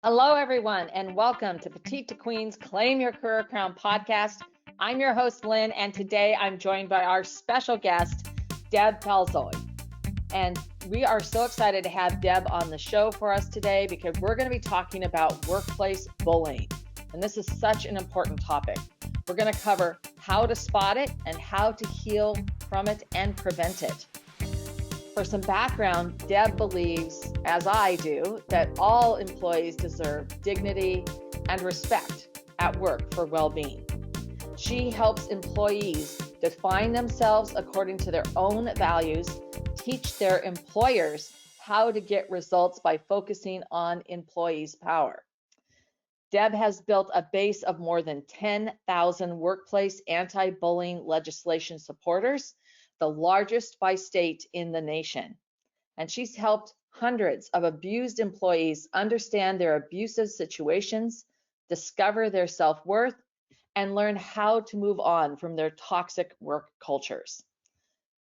Hello, everyone, and welcome to Petite to Queen's Claim Your Career Crown podcast. I'm your host, Lynn, and today I'm joined by our special guest, Deb Falzoi. And we are so excited to have Deb on the show for us today because we're going to be talking about workplace bullying. And this is such an important topic. We're going to cover how to spot it and how to heal from it and prevent it. For some background, Deb believes, as I do, that all employees deserve dignity and respect at work for well-being. She helps employees define themselves according to their own values, teach their employers how to get results by focusing on employees' power. Deb has built a base of more than 10,000 workplace anti-bullying legislation supporters, the largest by state in the nation. And she's helped hundreds of abused employees understand their abusive situations, discover their self-worth, and learn how to move on from their toxic work cultures.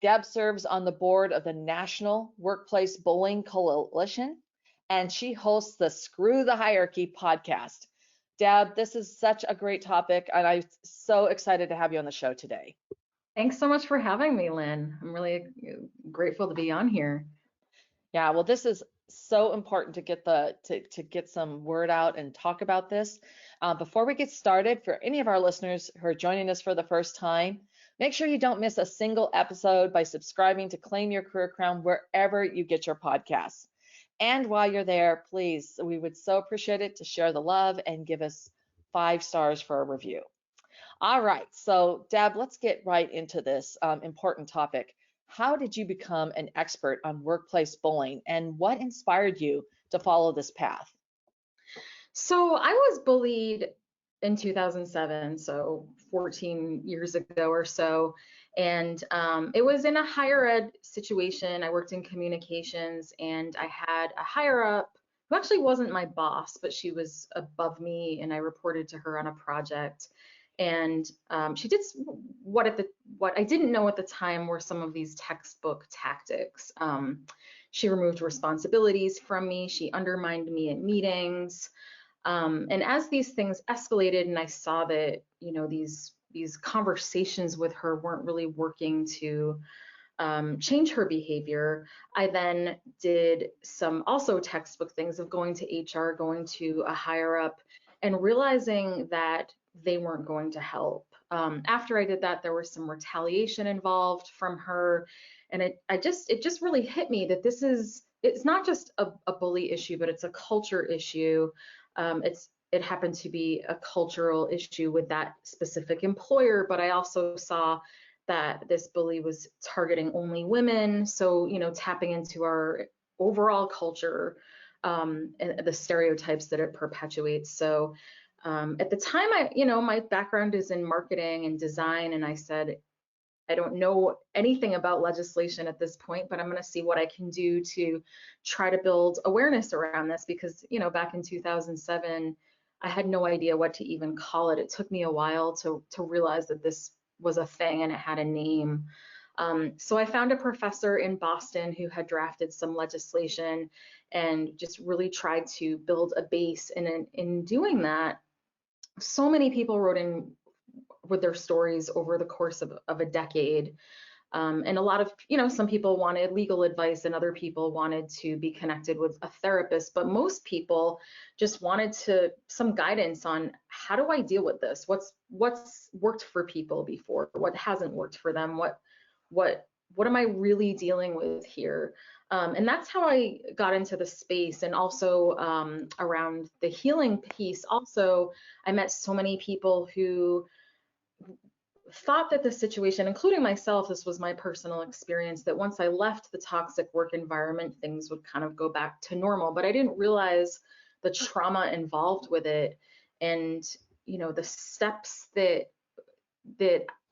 Deb serves on the board of the National Workplace Bullying Coalition, and she hosts the Screw the Hierarchy podcast. Deb, this is such a great topic, and I'm so excited to have you on the show today. Thanks so much for having me, Lynn. I'm really grateful to be on here. Yeah, well, this is so important to get to get some word out and talk about this. Before we get started, for any of our listeners who are joining us for the first time, make sure you don't miss a single episode by subscribing to Claim Your Career Crown wherever you get your podcasts. And while you're there, please, we would so appreciate it to share the love and give us 5 stars for a review. All right, so Deb, let's get right into this important topic. How did you become an expert on workplace bullying, and what inspired you to follow this path? So I was bullied in 2007, so 14 years ago or so, and it was in a higher ed situation. I worked in communications, and I had a higher up who actually wasn't my boss, but she was above me, and I reported to her on a project. And she did what I didn't know at the time were some of these textbook tactics. She removed responsibilities from me. She undermined me at meetings. And as these things escalated, and I saw that these conversations with her weren't really working to change her behavior, I then did some also textbook things of going to HR, going to a higher up, and realizing that they weren't going to help. After I did that, there was some retaliation involved from her, and it just really hit me that it's not just a bully issue, but it's a culture issue. It happened to be a cultural issue with that specific employer, but I also saw that this bully was targeting only women, so tapping into our overall culture and the stereotypes that it perpetuates. So at the time, my background is in marketing and design, and I said, I don't know anything about legislation at this point, but I'm going to see what I can do to try to build awareness around this, because back in 2007, I had no idea what to even call it. It took me a while to realize that this was a thing and it had a name. So I found a professor in Boston who had drafted some legislation and just really tried to build a base. And in doing that, so many people wrote in with their stories over the course of a decade. And a lot of, some people wanted legal advice and other people wanted to be connected with a therapist, but most people just wanted some guidance on how do I deal with this? What's worked for people before? What hasn't worked for them? What am I really dealing with here? And that's how I got into the space. And also around the healing piece, also, I met so many people who thought that the situation, including myself, this was my personal experience, that once I left the toxic work environment, things would kind of go back to normal. But I didn't realize the trauma involved with it, and the steps that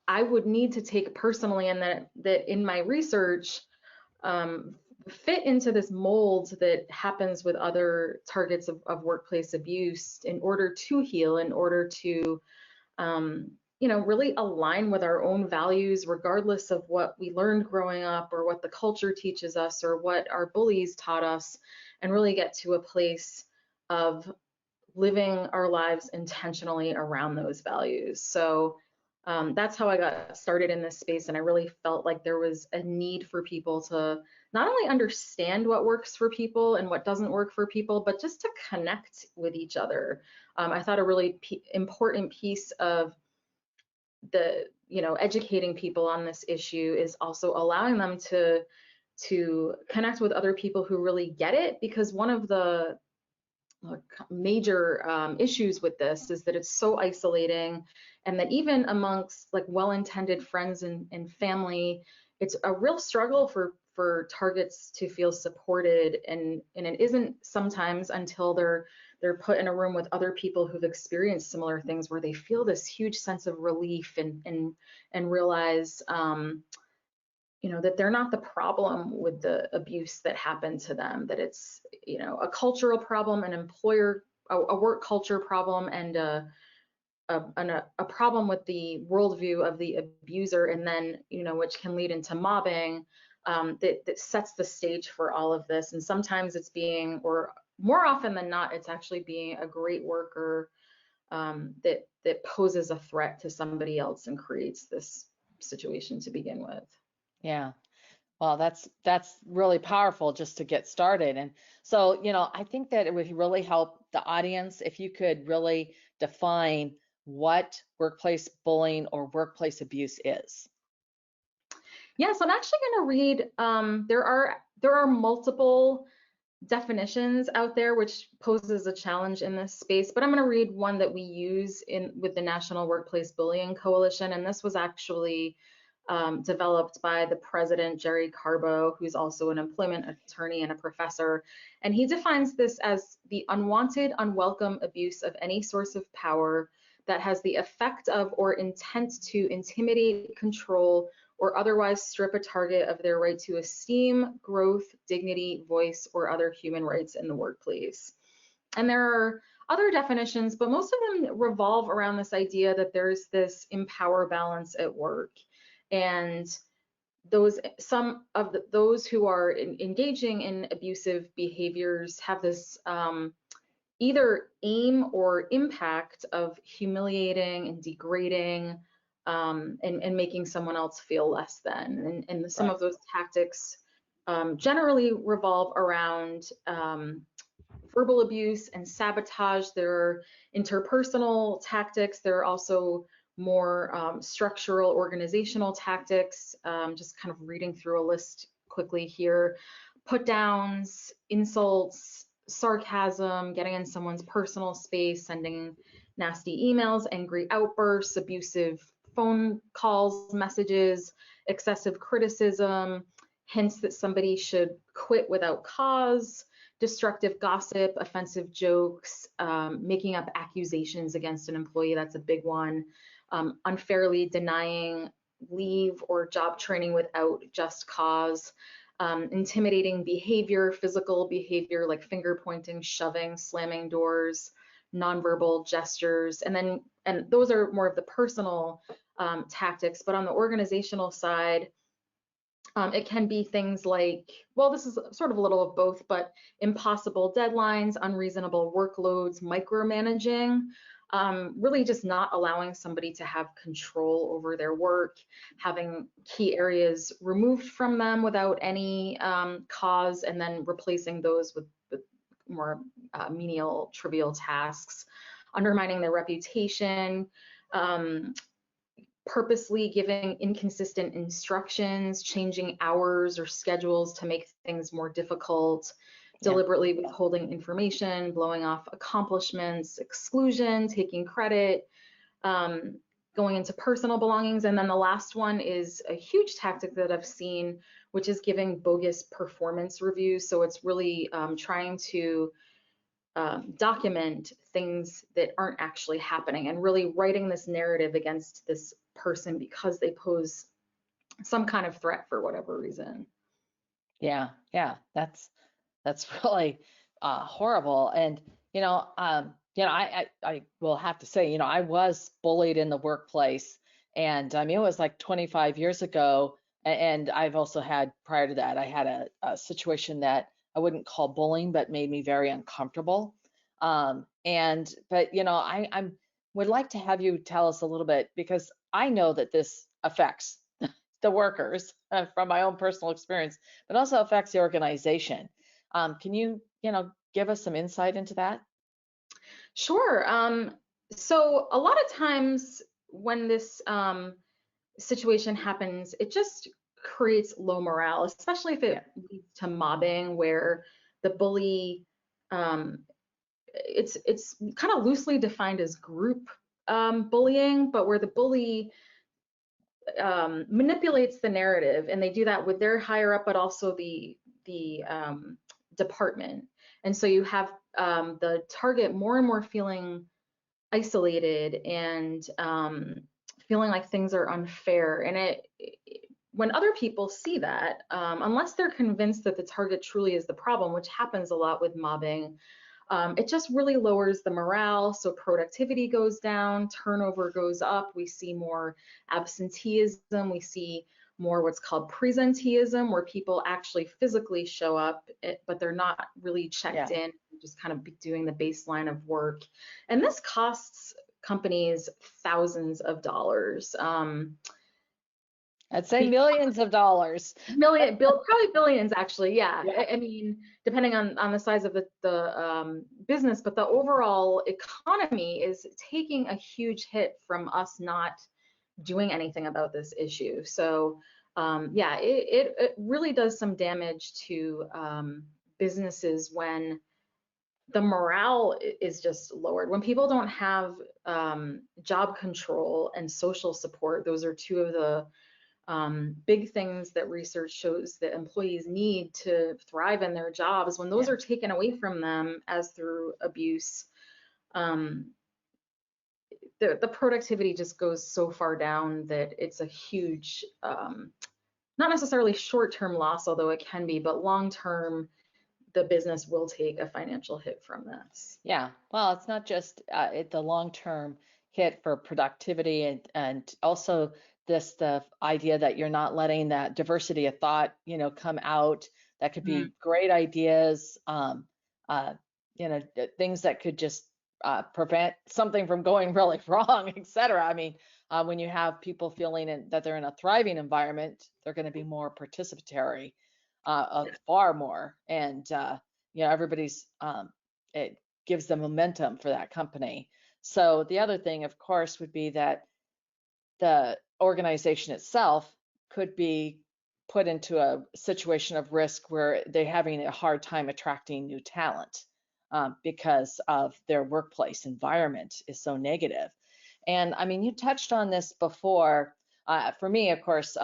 I would need to take personally, and that in my research fit into this mold that happens with other targets of workplace abuse, in order to heal, in order to really align with our own values, regardless of what we learned growing up or what the culture teaches us or what our bullies taught us, and really get to a place of living our lives intentionally around those values. So that's how I got started in this space. And I really felt like there was a need for people to not only understand what works for people and what doesn't work for people, but just to connect with each other. I thought a really important piece of the, educating people on this issue is also allowing them to connect with other people who really get it, because one of the major issues with this is that it's so isolating, and that even amongst like well-intended friends and family, it's a real struggle for targets to feel supported, and it isn't sometimes until they're put in a room with other people who've experienced similar things where they feel this huge sense of relief and realize that they're not the problem with the abuse that happened to them, that it's, a cultural problem, an employer, a work culture problem, and a problem with the worldview of the abuser, and then, which can lead into mobbing, that sets the stage for all of this. And sometimes it's being, or more often than not, it's actually being a great worker that poses a threat to somebody else and creates this situation to begin with. Yeah. Well, that's really powerful just to get started. And so, I think that it would really help the audience if you could really define what workplace bullying or workplace abuse is. Yes, I'm actually going to read. There are multiple definitions out there, which poses a challenge in this space, but I'm going to read one that we use with the National Workplace Bullying Coalition, and this was actually developed by the president, Jerry Carbo, who's also an employment attorney and a professor. And he defines this as the unwanted, unwelcome abuse of any source of power that has the effect of or intent to intimidate, control, or otherwise strip a target of their right to esteem, growth, dignity, voice, or other human rights in the workplace. And there are other definitions, but most of them revolve around this idea that there's this empower balance at work. And some of those who are engaging in abusive behaviors have this either aim or impact of humiliating and degrading and making someone else feel less than. And some of those tactics generally revolve around verbal abuse and sabotage. There are interpersonal tactics. There are also more structural organizational tactics. Just kind of reading through a list quickly here: put downs, insults, sarcasm, getting in someone's personal space, sending nasty emails, angry outbursts, abusive phone calls, messages, excessive criticism, hints that somebody should quit without cause, destructive gossip, offensive jokes, making up accusations against an employee. That's a big one. Unfairly denying leave or job training without just cause, intimidating behavior, physical behavior like finger pointing, shoving, slamming doors, nonverbal gestures, and those are more of the personal tactics. But on the organizational side, it can be things like, well, this is sort of a little of both, but impossible deadlines, unreasonable workloads, micromanaging, really just not allowing somebody to have control over their work, having key areas removed from them without any cause, and then replacing those with more menial, trivial tasks, undermining their reputation, purposely giving inconsistent instructions, changing hours or schedules to make things more difficult, deliberately withholding information, blowing off accomplishments, exclusion, taking credit, going into personal belongings. And then the last one is a huge tactic that I've seen, which is giving bogus performance reviews. So it's really trying to document things that aren't actually happening, and really writing this narrative against this person because they pose some kind of threat for whatever reason. Yeah, that's really horrible. And I will have to say, I was bullied in the workplace, and I mean, it was like 25 years ago. And I've also had, prior to that, I had a situation that I wouldn't call bullying, but made me very uncomfortable. But I would like to have you tell us a little bit, because I know that this affects the workers from my own personal experience, but also affects the organization. Can you give us some insight into that? Sure. So a lot of times when this situation happens, it just creates low morale, especially if Yeah. it leads to mobbing, where the bully, um, it's kind of loosely defined as group bullying, but where the bully manipulates the narrative, and they do that with their higher up, but also the department. And so you have the target more and more feeling isolated and feeling like things are unfair. And when other people see that, unless they're convinced that the target truly is the problem, which happens a lot with mobbing, it just really lowers the morale. So productivity goes down, turnover goes up. We see more absenteeism. We see more what's called presenteeism, where people actually physically show up, but they're not really checked Yeah. in, just kind of doing the baseline of work. And this costs companies thousands of dollars. I'd say millions of dollars. Probably billions, actually. Yeah. Yeah. I mean, depending on the size of the business, but the overall economy is taking a huge hit from us not doing anything about this issue. So yeah, it really does some damage to businesses when the morale is just lowered. When people don't have job control and social support, those are two of the big things that research shows that employees need to thrive in their jobs. When those Yeah. are taken away from them, as through abuse, um, the productivity just goes so far down that it's a huge, not necessarily short-term loss, although it can be, but long-term, the business will take a financial hit from this. Yeah. Well, it's not just the long-term hit for productivity, and also the idea that you're not letting that diversity of thought, come out. That could Mhm. be great ideas, things that could just prevent something from going really wrong, et cetera. I mean, when you have people feeling that they're in a thriving environment, they're going to be more participatory, far more, and everybody's it gives them momentum for that company. So the other thing, of course, would be that the organization itself could be put into a situation of risk where they're having a hard time attracting new talent, because of their workplace environment is so negative. And I mean, you touched on this before. For me, of course,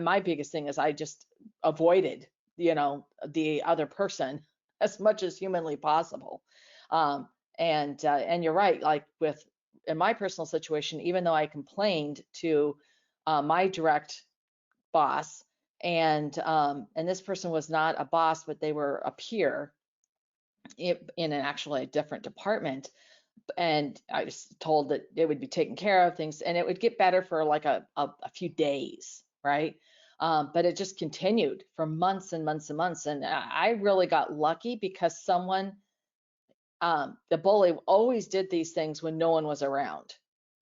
my biggest thing is I just avoided, the other person as much as humanly possible. And you're right, like in my personal situation, even though I complained to my direct boss, and this person was not a boss, but they were a peer in an actually a different department, and I was told that it would be taken care of things, and it would get better for like a few days, right? But it just continued for months and months and months, and I really got lucky because the bully always did these things when no one was around.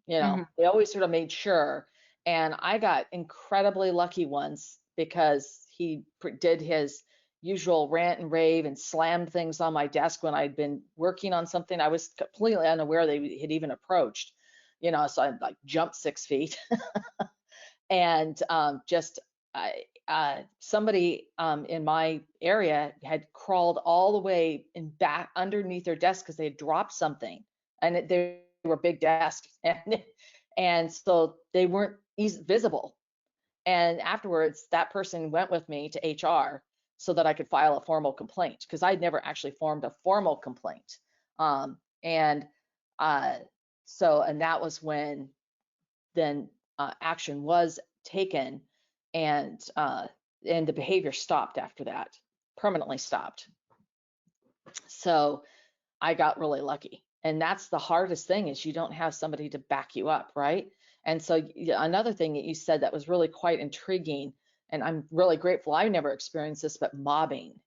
Mhm. They always sort of made sure. And I got incredibly lucky once because he did his usual rant and rave and slammed things on my desk when I'd been working on something. I was completely unaware they had even approached, so I like jumped 6 feet. And just somebody in my area had crawled all the way in back underneath their desk because they had dropped something, and they were big desks, and so they weren't visible. And afterwards, that person went with me to HR so that I could file a formal complaint, because I'd never actually formed a formal complaint. And and that was when then action was taken, and the behavior stopped after that, permanently stopped. So I got really lucky, and that's the hardest thing, is you don't have somebody to back you up, right? And so another thing that you said that was really quite intriguing, and I'm really grateful I never experienced this, but mobbing.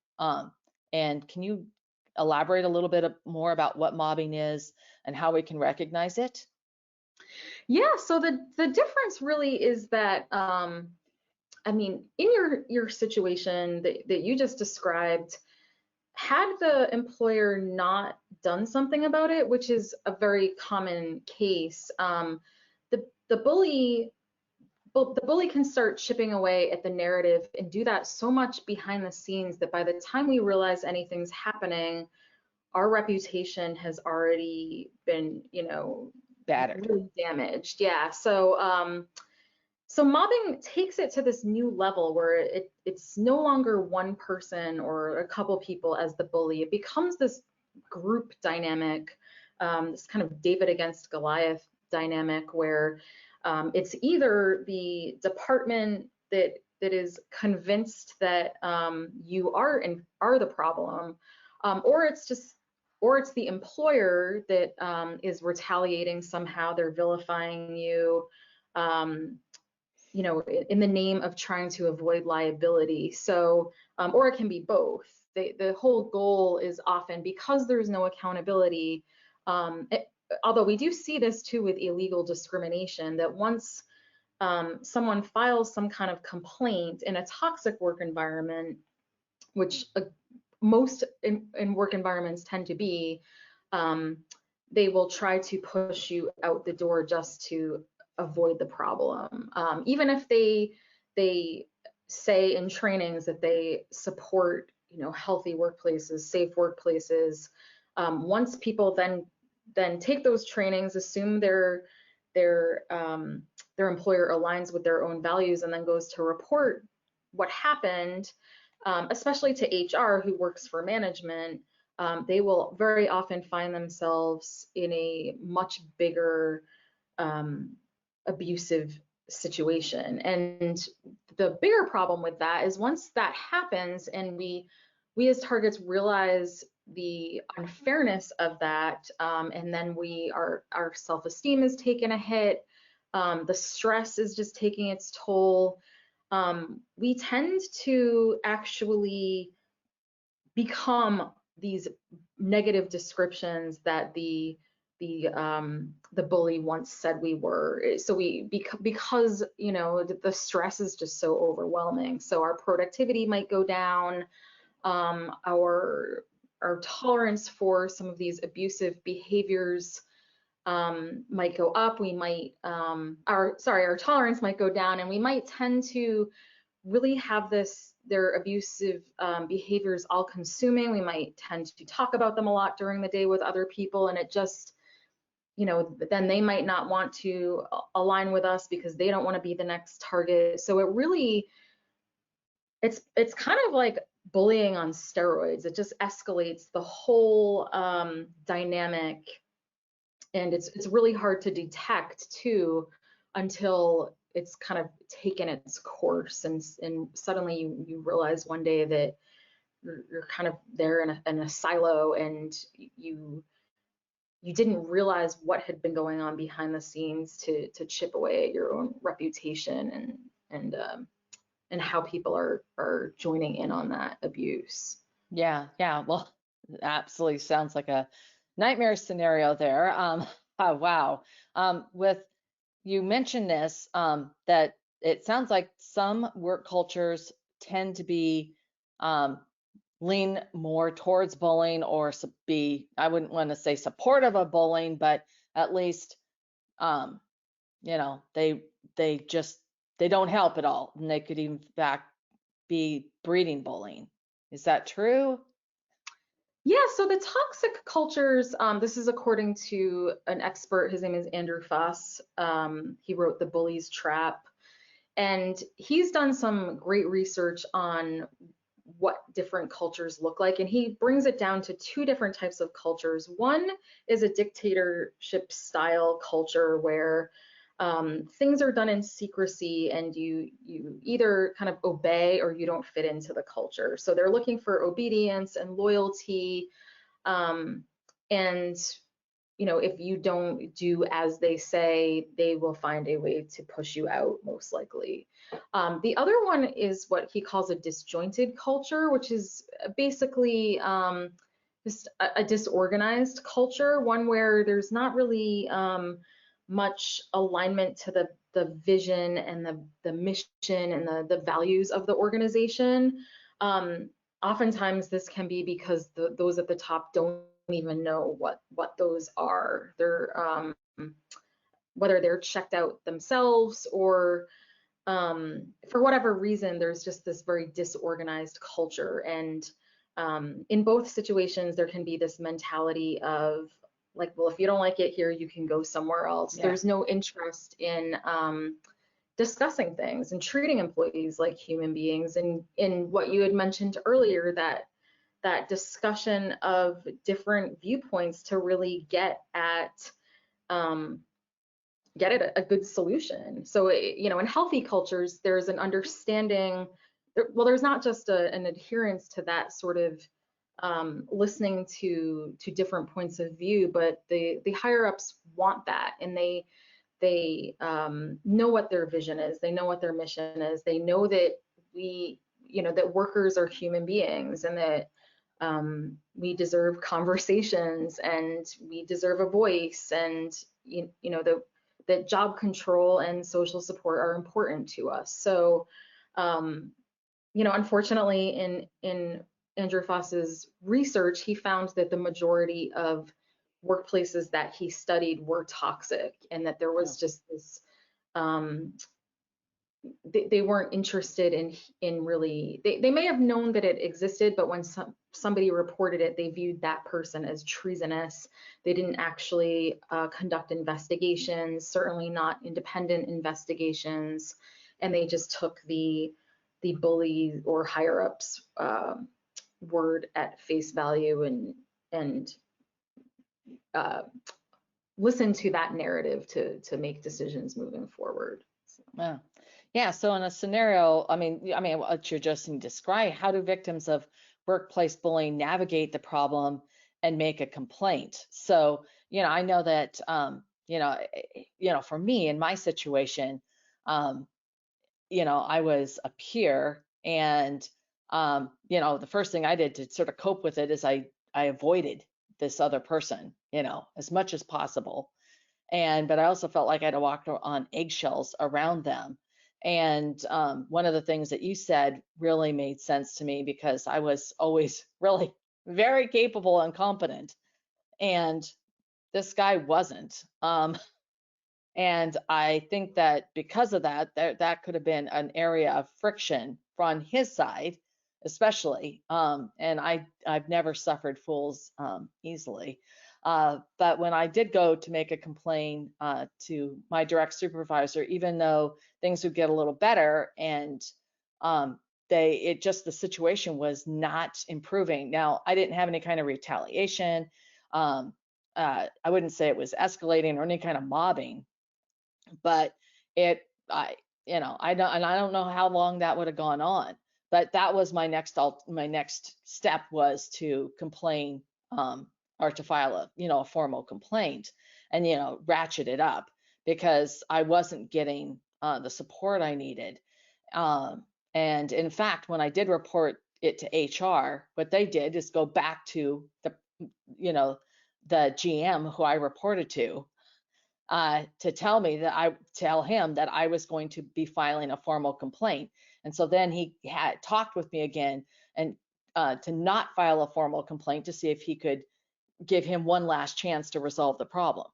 And can you elaborate a little bit more about what mobbing is and how we can recognize it? Yeah, so the difference really is that I mean, in your situation that you just described, had the employer not done something about it, which is a very common case, the bully can start chipping away at the narrative and do that so much behind the scenes that by the time we realize anything's happening, our reputation has already been, Battered. really damaged. Yeah. So mobbing takes it to this new level where it's no longer one person or a couple people as the bully. It becomes this group dynamic, this kind of David against Goliath dynamic where it's either the department that is convinced that you are the problem, or it's the employer that is retaliating somehow. They're vilifying you. In the name of trying to avoid liability. So, or it can be both. The whole goal is often, because there's no accountability, although we do see this too with illegal discrimination, that once someone files some kind of complaint in a toxic work environment, which most in work environments tend to be, they will try to push you out the door just to avoid the problem. Even if they say in trainings that they support, healthy workplaces, safe workplaces, once people then take those trainings, assume their employer aligns with their own values, and then goes to report what happened, especially to HR who works for management, they will very often find themselves in a much bigger abusive situation. And the bigger problem with that is once that happens and we as targets realize the unfairness of that, and then our self-esteem is taking a hit, the stress is just taking its toll, we tend to actually become these negative descriptions that the bully once said we were. So because the stress is just so overwhelming. So our productivity might go down, our tolerance for some of these abusive behaviors might go up. We might our tolerance might go down, and we might tend to really have their abusive behaviors all consuming. We might tend to talk about them a lot during the day with other people, and it just, then they might not want to align with us because they don't want to be the next target. So it's kind of like bullying on steroids. It just escalates the whole dynamic, and it's really hard to detect too until it's kind of taken its course, and suddenly you realize one day that you're kind of there in a silo, and you didn't realize what had been going on behind the scenes to chip away at your own reputation and how people are joining in on that abuse. Yeah. Well, absolutely sounds like a nightmare scenario there. Oh, wow. With you mentioned this, that it sounds like some work cultures tend to be lean more towards bullying, or I wouldn't want to say supportive of bullying, but at least they don't help at all, and they could in fact be breeding bullying. Is that true? Yeah, so the toxic cultures, this is according to an expert, his name is Andrew Fuss. He wrote The Bullies Trap, and he's done some great research on what different cultures look like, and he brings it down to two different types of cultures. One is a dictatorship style culture where things are done in secrecy, and you either kind of obey or you don't fit into the culture. So they're looking for obedience and loyalty, and if you don't do as they say, they will find a way to push you out, most likely. The other one is what he calls a disjointed culture, which is basically just a disorganized culture, one where there's not really much alignment to the vision and the mission and the values of the organization. Oftentimes this can be because those at the top don't even know what those are. They're whether they're checked out themselves or for whatever reason, there's just this very disorganized culture. And in both situations, there can be this mentality of like, well, if you don't like it here, you can go somewhere else. Yeah. There's no interest in discussing things and treating employees like human beings. And in what you had mentioned earlier, that discussion of different viewpoints to really get at a good solution. So, in healthy cultures, there's an understanding. Well, there's not just an adherence to that sort of listening to different points of view, but the higher ups want that, and they know what their vision is. They know what their mission is. They know that that workers are human beings, and that we deserve conversations, and we deserve a voice, and that job control and social support are important to us. So, unfortunately, in Andrew Foss's research, he found that the majority of workplaces that he studied were toxic, and that there was just this they weren't interested in really, they may have known that it existed, but when somebody reported it, they viewed that person as treasonous. They didn't actually conduct investigations, certainly not independent investigations, and they just took the bully or higher ups word at face value and listen to that narrative to make decisions moving forward. So. Wow. Yeah, so in a scenario, I mean, what you're just describing, how do victims of workplace bullying navigate the problem and make a complaint? So, I know that, for me in my situation, I was a peer, and, the first thing I did to sort of cope with it is I avoided this other person, as much as possible. But I also felt like I had to walk on eggshells around them. And one of the things that you said really made sense to me, because I was always really very capable and competent, and this guy wasn't. And I think that because of that, that could have been an area of friction on his side, especially. And I've never suffered fools easily. But when I did go to make a complaint to my direct supervisor, even though things would get a little better, and the situation was not improving. Now, I didn't have any kind of retaliation. I wouldn't say it was escalating or any kind of mobbing, but I don't know how long that would have gone on. But that was my next step, was to complain, or to file a formal complaint, and ratchet it up, because I wasn't getting the support I needed. And in fact, when I did report it to HR, what they did is go back to the GM who I reported to tell him that I was going to be filing a formal complaint. And so then he had talked with me again, and to not file a formal complaint, to see if he could give him one last chance to resolve the problem.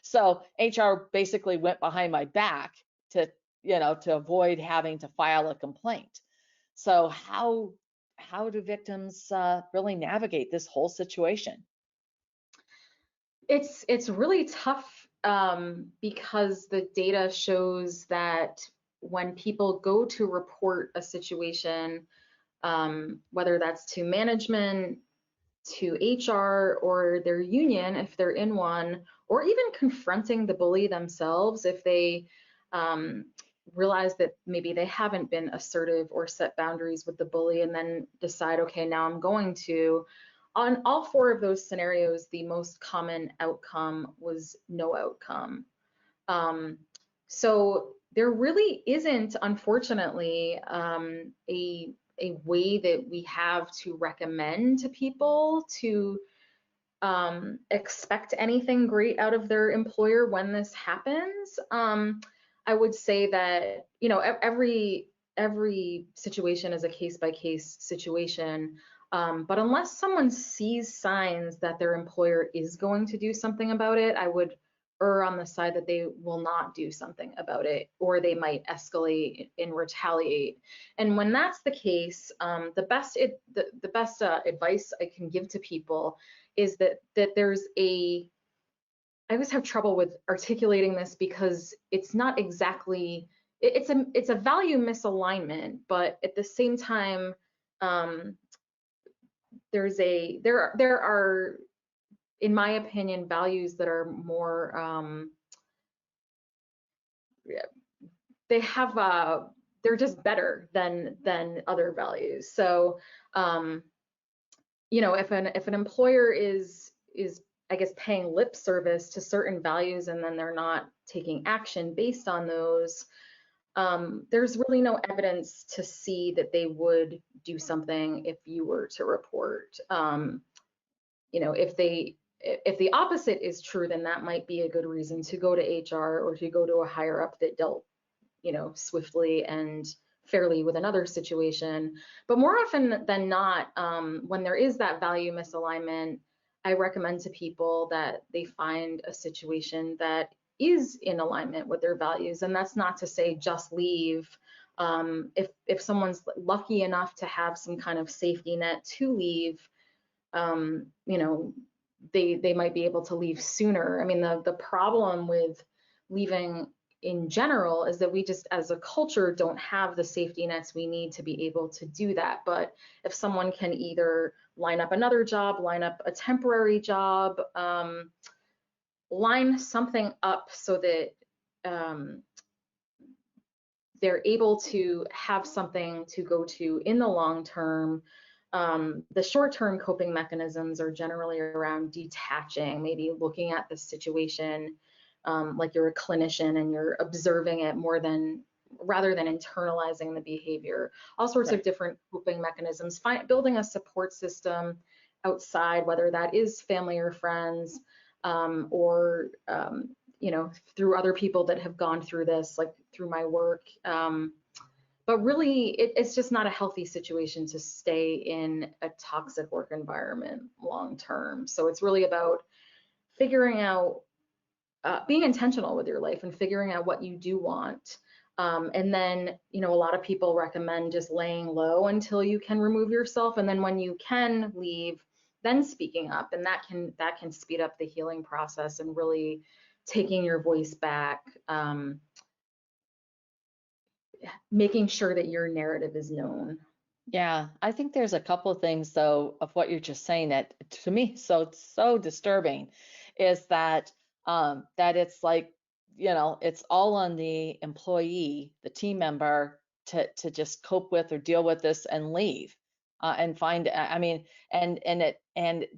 So HR basically went behind my back to avoid having to file a complaint. So how do victims really navigate this whole situation? It's really tough because the data shows that when people go to report a situation, whether that's to management, to HR, or their union if they're in one, or even confronting the bully themselves if they realize that maybe they haven't been assertive or set boundaries with the bully, and then decide, okay, now I'm going to. On all four of those scenarios, the most common outcome was no outcome. So there really isn't, unfortunately, a a way that we have to recommend to people to expect anything great out of their employer when this happens. I would say that, you know, every situation is a case-by-case situation. But unless someone sees signs that their employer is going to do something about it, I would err on the side that they will not do something about it, or they might escalate and retaliate. And when that's the case, the best advice I can give to people is that there's I always have trouble with articulating this because it's not exactly, it's a value misalignment, but at the same time, there are, in my opinion, values that are more, they're just better than other values. So, you know, if an employer is I guess paying lip service to certain values and then they're not taking action based on those, there's really no evidence to see that they would do something if you were to report. You know, if the opposite is true, then that might be a good reason to go to HR or to go to a higher up that dealt, you know, swiftly and fairly with another situation. But more often than not, when there is that value misalignment, I recommend to people that they find a situation that is in alignment with their values. And that's not to say just leave. If someone's lucky enough to have some kind of safety net to leave, you know, they might be able to leave sooner. I mean, the problem with leaving in general is that we just, as a culture, don't have the safety nets we need to be able to do that. But if someone can either line up another job, line up a temporary job, line something up so that they're able to have something to go to in the long term. The short-term coping mechanisms are generally around detaching, maybe looking at the situation like you're a clinician and you're observing it rather than internalizing the behavior. All sorts of different coping mechanisms, building a support system outside, whether that is family or friends, or you know, through other people that have gone through this, like through my work. But really, it's just not a healthy situation to stay in a toxic work environment long term. So it's really about figuring out, being intentional with your life and figuring out what you do want. And then, you know, a lot of people recommend just laying low until you can remove yourself. And then when you can leave, then speaking up. And that can speed up the healing process and really taking your voice back, making sure that your narrative is known. Yeah, I think there's a couple of things though of what you're just saying that to me so disturbing is that that it's like, you know, it's all on the employee, the team member to just cope with or deal with this and leave and find, I mean, and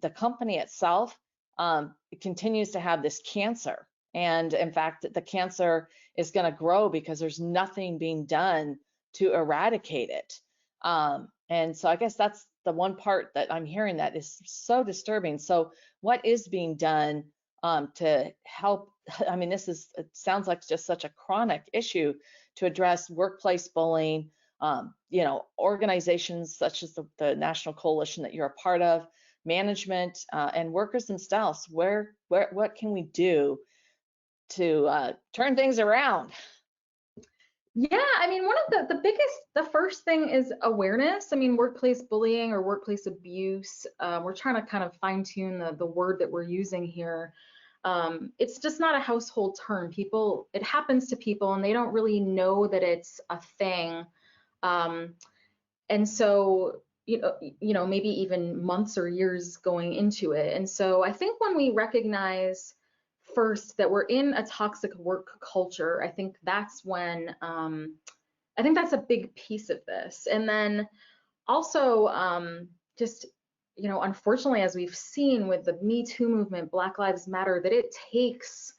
the company itself it continues to have this cancer. And in fact, the cancer is going to grow because there's nothing being done to eradicate it. And so I guess that's the one part that I'm hearing that is so disturbing. So what is being done to help? I mean, it sounds like just such a chronic issue to address workplace bullying. You know, organizations such as the National Coalition that you're a part of, management and workers themselves. What can we do to turn things around? Yeah, I mean, one of the first thing is awareness. I mean, workplace bullying or workplace abuse, we're trying to kind of fine tune the word that we're using here. It's just not a household term. It happens to people and they don't really know that it's a thing. And so, you know, maybe even months or years going into it. And so I think when we recognize first that we're in a toxic work culture, I think that's when, I think that's a big piece of this. And then also just, you know, unfortunately, as we've seen with the Me Too movement, Black Lives Matter, that it takes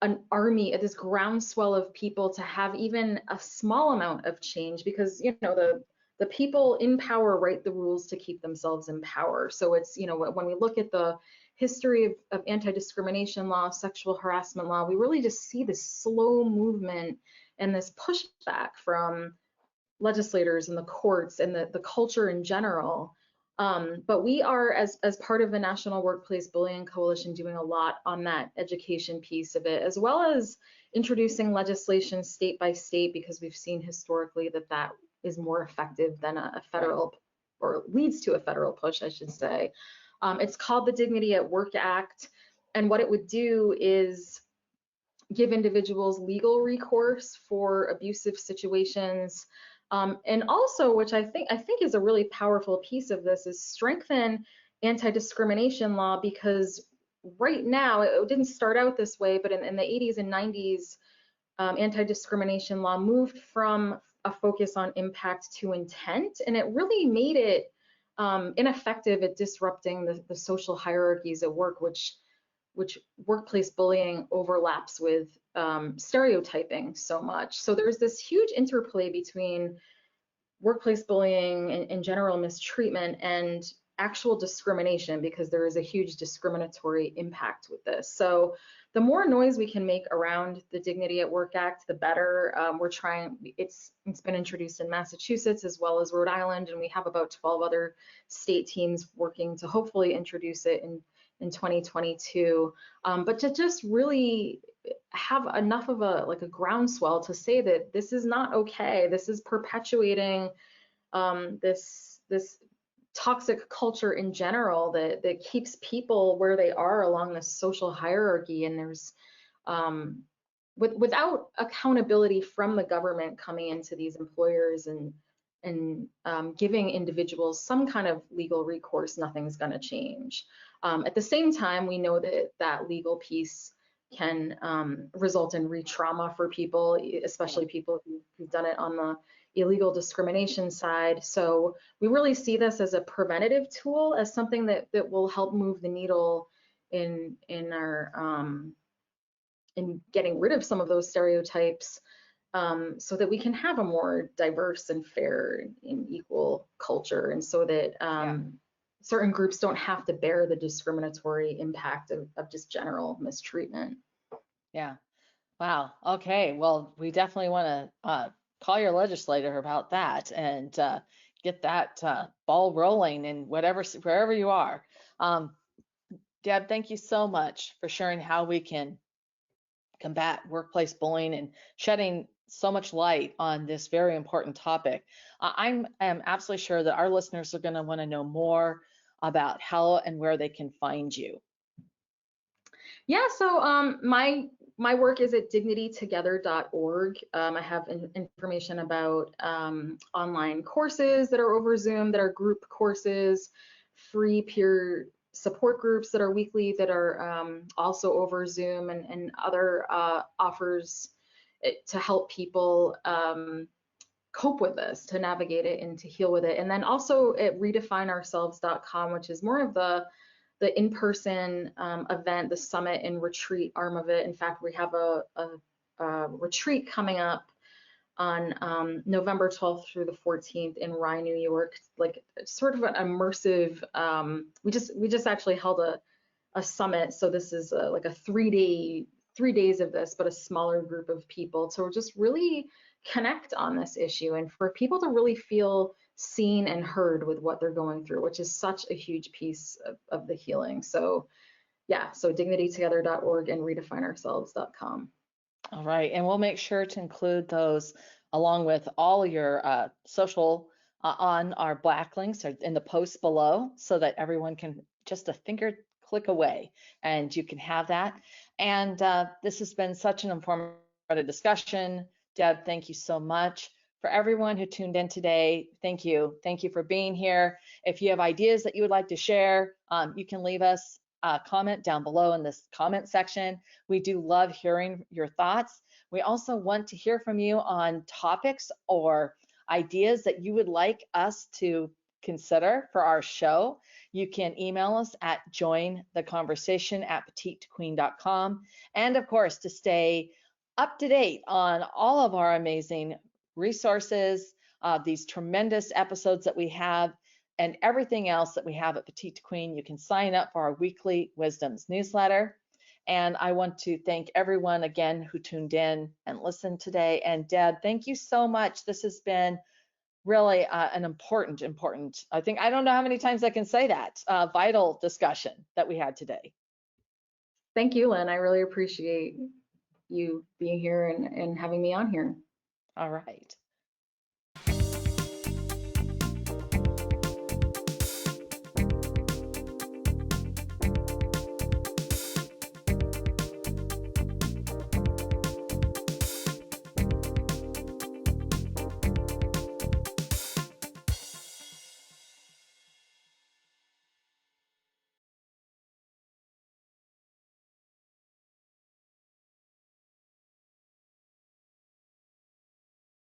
an army, this groundswell of people to have even a small amount of change, because, you know, the the people in power write the rules to keep themselves in power. So it's, when we look at the history of anti-discrimination law, sexual harassment law, we really just see this slow movement and this pushback from legislators and the courts and the culture in general. But we are, as part of the National Workplace Bullying Coalition, doing a lot on that education piece of it, as well as introducing legislation state by state, because we've seen historically that is more effective than a federal, or leads to a federal push, I should say. It's called the Dignity at Work Act, and what it would do is give individuals legal recourse for abusive situations. And also, which I think is a really powerful piece of this, is strengthen anti-discrimination law, because right now, it didn't start out this way, but in the 80s and 90s, anti-discrimination law moved from a focus on impact to intent, and it really made it ineffective at disrupting the social hierarchies at work, which workplace bullying overlaps with stereotyping so much. So there's this huge interplay between workplace bullying and general mistreatment and actual discrimination, because there is a huge discriminatory impact with this. So the more noise we can make around the Dignity at Work Act, the better. We're trying, it's been introduced in Massachusetts as well as Rhode Island, and we have about 12 other state teams working to hopefully introduce it in 2022. But to just really have enough of a groundswell to say that this is not okay. This is perpetuating this toxic culture in general that keeps people where they are along the social hierarchy, and there's without accountability from the government coming into these employers and giving individuals some kind of legal recourse, nothing's going to change. At the same time, we know that legal piece can result in re-trauma for people, especially people who've done it on the illegal discrimination side. So we really see this as a preventative tool, as something that will help move the needle in our in getting rid of some of those stereotypes, so that we can have a more diverse and fair and equal culture, and so that certain groups don't have to bear the discriminatory impact of just general mistreatment. Yeah. Wow. Okay. Well, we definitely want to call your legislator about that and get that ball rolling in wherever you are. Deb, thank you so much for sharing how we can combat workplace bullying and shedding so much light on this very important topic. I am absolutely sure that our listeners are going to want to know more about how and where they can find you. Yeah, so my work is at dignitytogether.org. I have information about online courses that are over Zoom, that are group courses, free peer support groups that are weekly, that are also over Zoom, and other offers to help people cope with this, to navigate it and to heal with it. And then also at redefineourselves.com, which is more of the in-person event, the summit and retreat arm of it. In fact, we have a retreat coming up on November 12th through the 14th in Rye, New York, like sort of an immersive, we just actually held a summit. So this is like a 3 days of this, but a smaller group of people to just really connect on this issue, and for people to really feel seen and heard with what they're going through, which is such a huge piece of the healing. So yeah, so dignitytogether.org and redefineourselves.com. All right, and we'll make sure to include those along with all your social on our Black links or in the post below, so that everyone can just a finger click away and you can have that. And this has been such an informative discussion. Deb, thank you so much. For everyone who tuned in today, thank you. Thank you for being here. If you have ideas that you would like to share, you can leave us a comment down below in this comment section. We do love hearing your thoughts. We also want to hear from you on topics or ideas that you would like us to consider for our show. You can email us at jointheconversation@petitetoqueen.com. And of course, to stay up to date on all of our amazing resources, these tremendous episodes that we have, and everything else that we have at Petite to Queen, you can sign up for our weekly Wisdoms newsletter. And I want to thank everyone again who tuned in and listened today. And Deb, thank you so much. This has been really an important, I think, I don't know how many times I can say that, vital discussion that we had today. Thank you, Lynn. I really appreciate you being here and having me on here. All right.